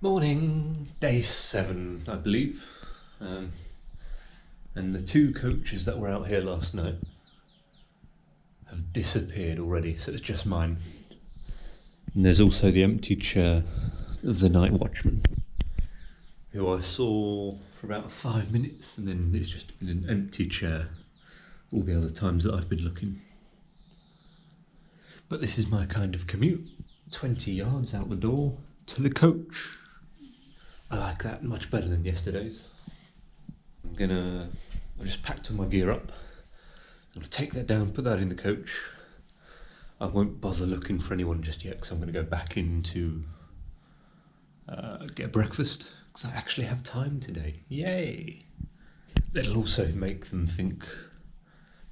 Morning, day 7 I believe, and the 2 coaches that were out here last night have disappeared already, so it's just mine. And there's also the empty chair of the night watchman, who I saw for about 5 minutes, and then it's just been an empty chair all the other times that I've been looking. But this is my kind of commute, 20 yards out the door to the coach. I like that much better than yesterday's. I've just packed all my gear up. I'm going to take that down, put that in the coach. I won't bother looking for anyone just yet because I'm going to go back in to get breakfast because I actually have time today. Yay! It'll also make them think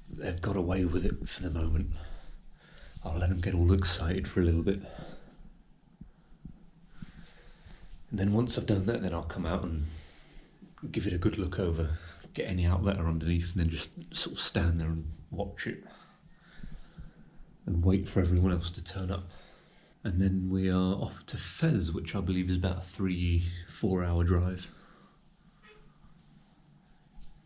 they've got away with it for the moment. I'll let them get all excited for a little bit. And then once I've done that, then I'll come out and give it a good look over, get any outlet or underneath, and then just sort of stand there and watch it and wait for everyone else to turn up. And then we are off to Fez, which I believe is about a 3-4 hour drive.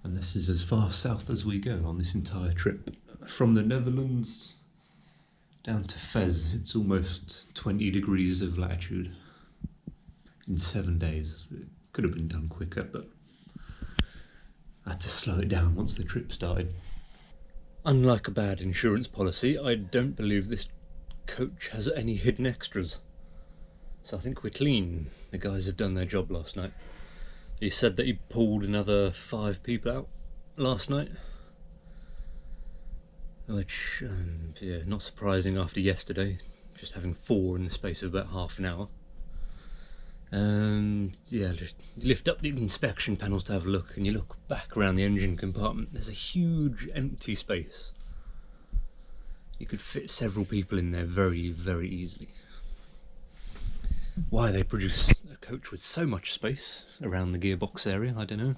And this is as far south as we go on this entire trip. From the Netherlands down to Fez, it's almost 20 degrees of latitude. In 7 days. It could have been done quicker, but I had to slow it down once the trip started. Unlike a bad insurance policy, I don't believe this coach has any hidden extras. So I think we're clean. The guys have done their job last night. He said that he pulled another 5 people out last night. Which, yeah, not surprising after yesterday, just having 4 in the space of about half an hour. Yeah, just lift up the inspection panels to have a look, and you look back around the engine compartment. There's a huge empty space. You could fit several people in there very, very easily. Why they produce a coach with so much space around the gearbox area, I don't know.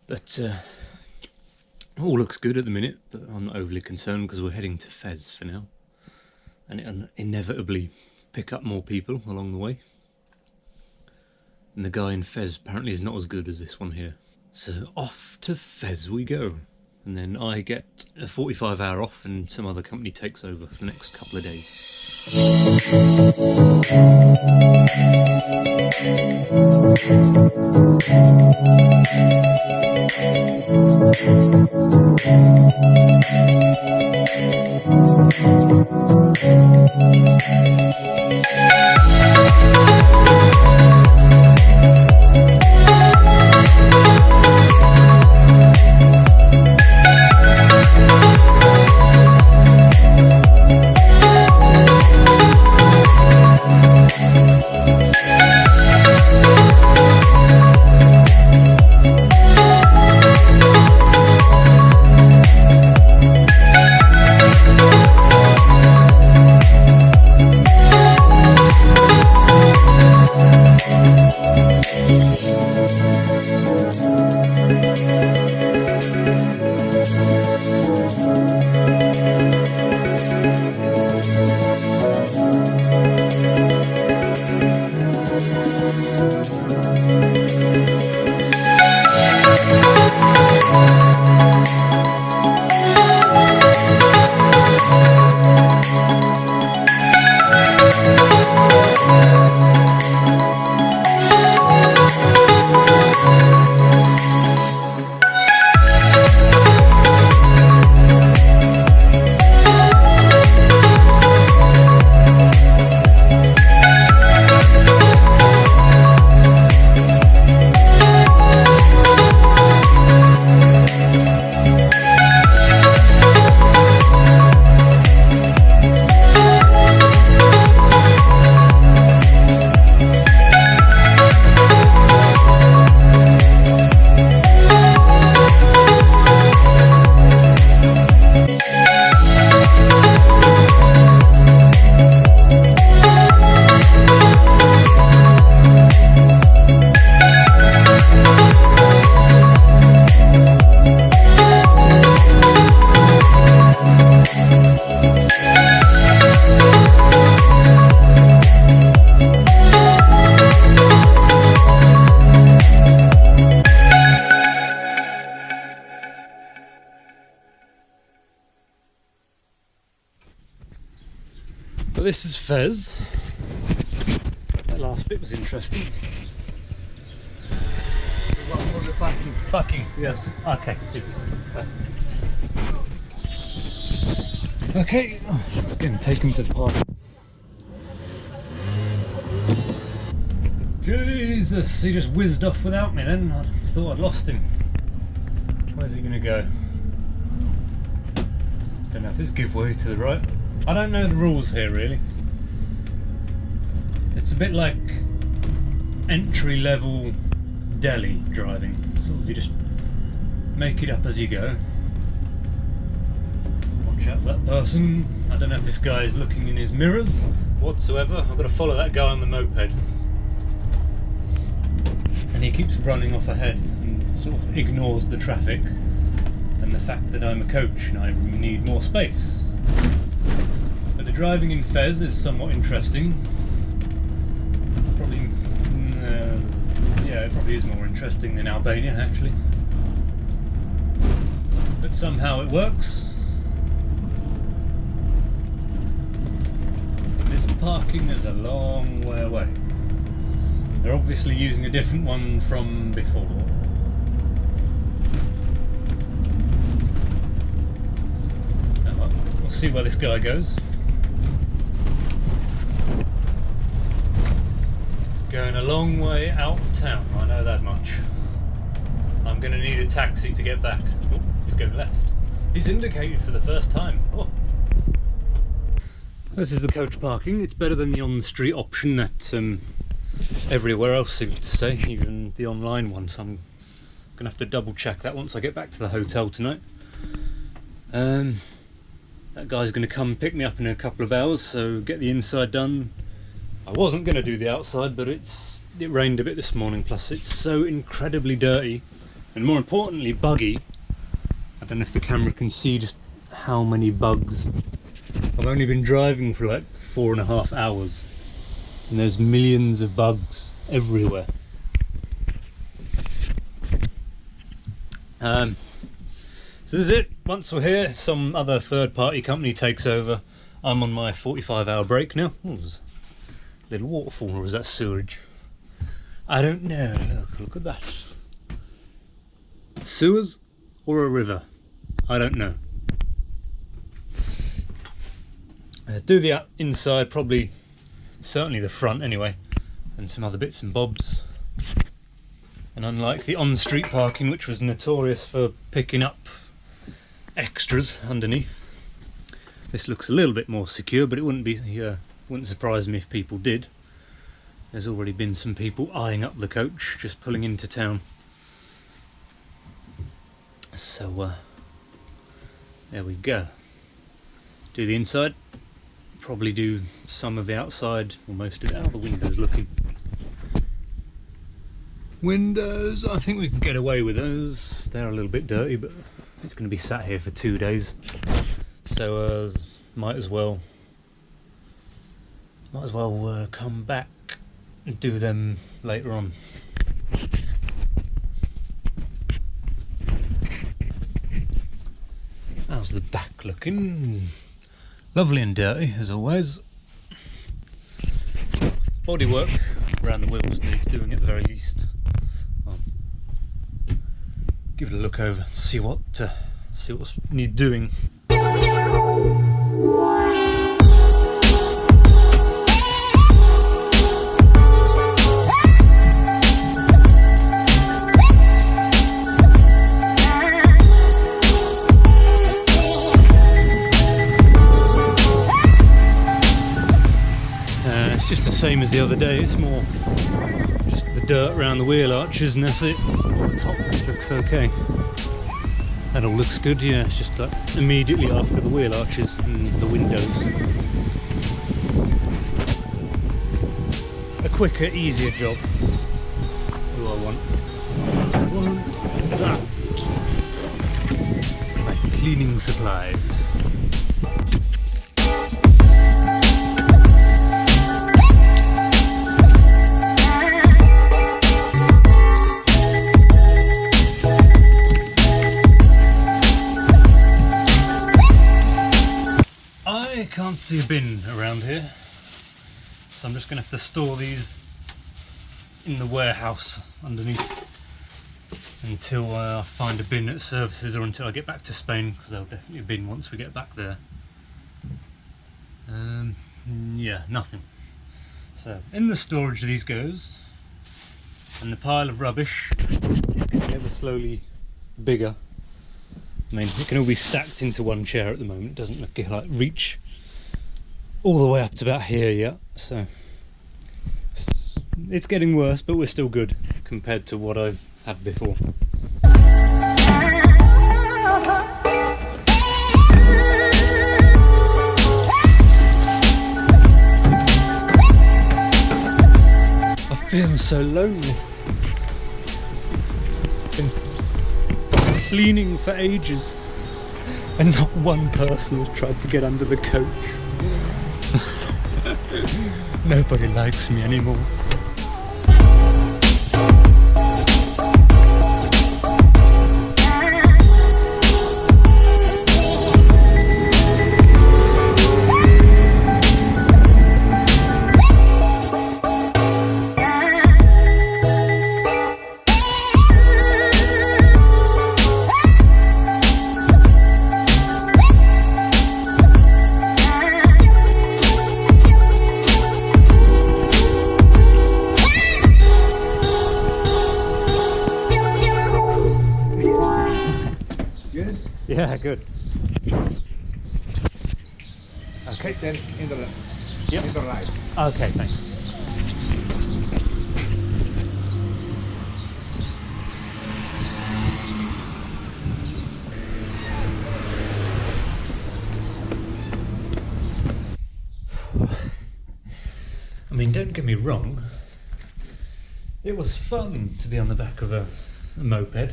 But all looks good at the minute, but I'm not overly concerned because we're heading to Fez for now, and it'll inevitably pick up more people along the way. And the guy in Fez apparently is not as good as this one here. So off to Fez we go. And then I get a 45-hour off and some other company takes over for the next couple of days. this is Fez. That last bit was interesting. Parking, yes. Okay, super. Okay, again, taken to the park. Jesus, he just whizzed off without me then. I thought I'd lost him. Where's he gonna go? Don't know if it's give way to the right. I don't know the rules here really. It's a bit like entry level Delhi driving. Sort of you just make it up as you go. Watch out for that person. I don't know if this guy is looking in his mirrors whatsoever. I've got to follow that guy on the moped. And he keeps running off ahead and sort of ignores the traffic and the fact that I'm a coach and I need more space. But the driving in Fez is somewhat interesting. Probably, yeah, it probably is more interesting than Albania actually. But somehow it works. This parking is a long way away. They're obviously using a different one from before. We'll see where this guy goes. He's going a long way out of town, I know that much. I'm going to need a taxi to get back. Oh, he's going left. He's indicated for the first time. Oh. This is the coach parking. It's better than the on-the-street option that everywhere else seems to say, even the online one, so I'm going to have to double check that once I get back to the hotel tonight. That guy's going to come pick me up in a couple of hours, so get the inside done. I wasn't going to do the outside, but it rained a bit this morning, plus it's so incredibly dirty, and more importantly buggy. I don't know if the camera can see just how many bugs. I've only been driving for like 4.5 hours. And there's millions of bugs everywhere. So this is it. Once we're here, some other third-party company takes over. I'm on my 45-hour break now. Oh, there's a little waterfall, or is that sewage? I don't know. Look at that. Sewers or a river? I don't know. Do the inside, probably. Certainly the front anyway, and some other bits and bobs. And unlike the on-street parking, which was notorious for picking up extras underneath, this looks a little bit more secure, but it wouldn't surprise me if people did. There's already been some people eyeing up the coach, just pulling into town. So there we go. Do the inside. Probably do some of the outside, or most of it. Out the windows looking. Windows, I think we can get away with those. They're a little bit dirty, but it's going to be sat here for 2 days, so might as well come back and do them later on. How's the back looking? Lovely and dirty as always. Bodywork around the wheels needs doing at the very least. I'll give it a look over, see what's need doing. Just the same as the other day, it's more just the dirt around the wheel arches and that's it. The top looks okay. That all looks good, yeah, it's just like immediately after the wheel arches and the windows. A quicker, easier job. What do I want? I want that. My cleaning supplies. I can't can't see a bin around here, so I'm just going to have to store these in the warehouse underneath until I find a bin that services, or until I get back to Spain, because there'll definitely be a bin once we get back there. Yeah, nothing. So in the storage these goes, and the pile of rubbish is getting ever slowly bigger. I mean, it can all be stacked into one chair at the moment. It doesn't like reach all the way up to about here yet, so it's getting worse, but we're still good compared to what I've had before. I feel so lonely. Been cleaning for ages and not one person has tried to get under the coach. Nobody likes me anymore. Yeah, good. Okay, then in the right. Okay, thanks. I mean, don't get me wrong, it was fun to be on the back of a moped,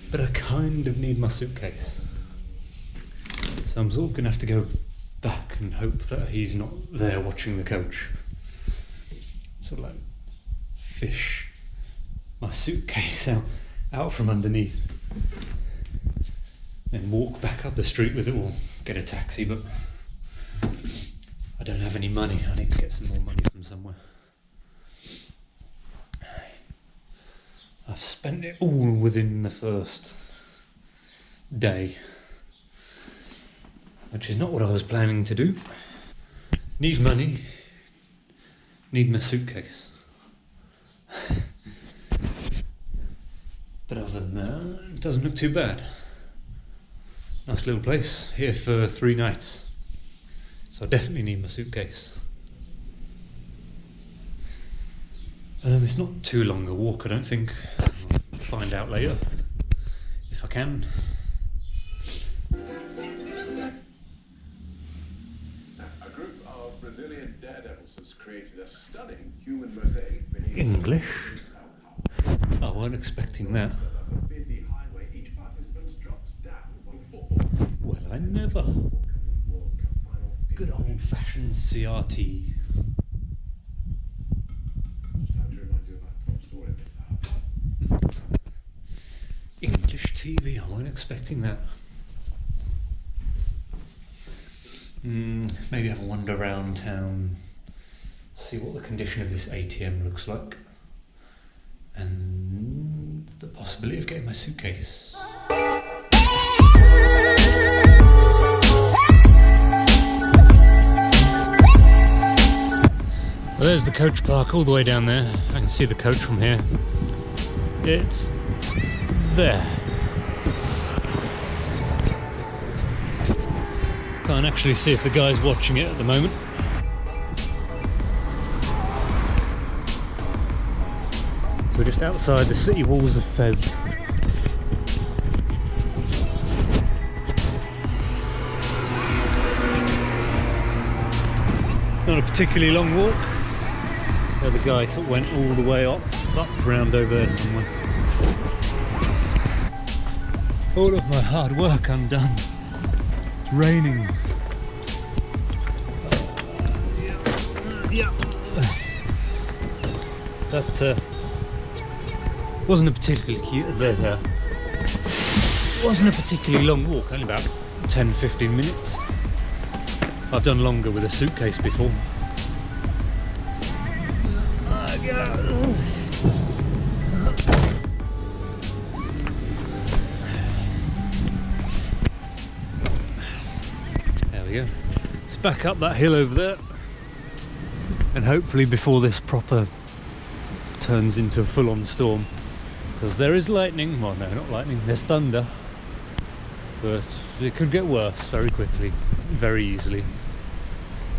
but I kind of need my suitcase. So I'm sort of going to have to go back and hope that he's not there watching the coach. Sort of like fish my suitcase out from underneath. Then walk back up the street with it, or get a taxi, but I don't have any money. I need to get some more money from somewhere. I've spent it all within the first day, which is not what I was planning to do. Need money, need my suitcase. But other than that, it doesn't look too bad. Nice little place, here for 3 nights. So I definitely need my suitcase. It's not too long a walk, I don't think. I'll find out later, if I can. A group of Brazilian daredevils has created a stunning human mosaic beneath English? I wasn't expecting that. a busy highway. Each participant drops down one football. Well, I never. Good old-fashioned CRT. Time to remind you of our top story this hour. English TV, I wasn't expecting that. Maybe have a wander around town, see what the condition of this ATM looks like, and the possibility of getting my suitcase. Well, there's the coach park all the way down there. I can see the coach from here. It's there. Can't actually see if the guy's watching it at the moment. So we're just outside the city walls of Fez. Not a particularly long walk. The other guy sort of went all the way up round over there somewhere. All of my hard work undone. It's raining. Yeah. That wasn't a particularly cute. There. Wasn't a particularly long walk. Only about 10-15 minutes. I've done longer with a suitcase before. There we go. Let's back up that hill over there, and hopefully before this proper turns into a full-on storm, because there is lightning. Well, no, not lightning, there's thunder, but it could get worse very quickly, very easily.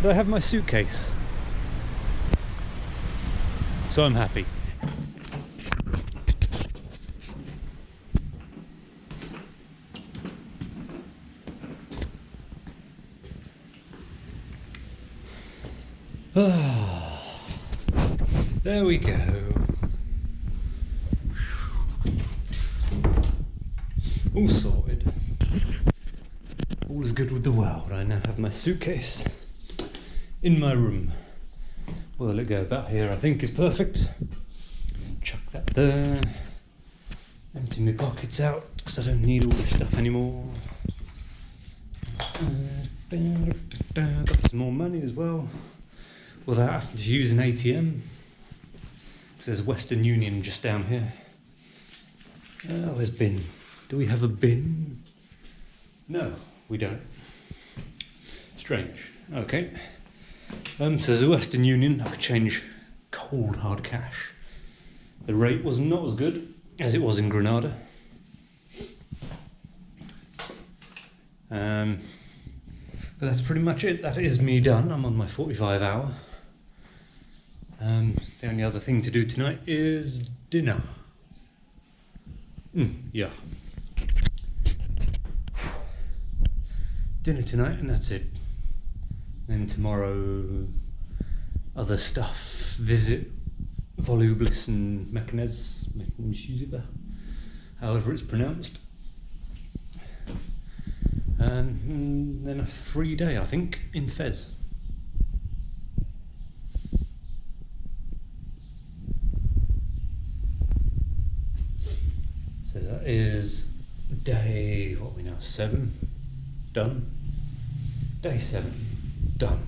But I have my suitcase, so I'm happy. There we go. All sorted. All is good with the world. I now have my suitcase in my room. Where will it go? About here, I think, is perfect. Chuck that there. Empty my pockets out because I don't need all this stuff anymore. Got some more money as well, without having to use an ATM. Because there's Western Union just down here. Where's bin? Do we have a bin? No, we don't. Strange. Okay. So there's a Western Union. I could change cold hard cash. The rate was not as good as it was in Granada. But that's pretty much it. That is me done. I'm on my 45 hour. The only other thing to do tonight is dinner. Yeah. Dinner tonight, and that's it. Then tomorrow, other stuff. Visit Volubilis and Mekanez, however it's pronounced. And then a free day, I think, in Fez. So that is day, what are we now, 7? Done? Day 7, done.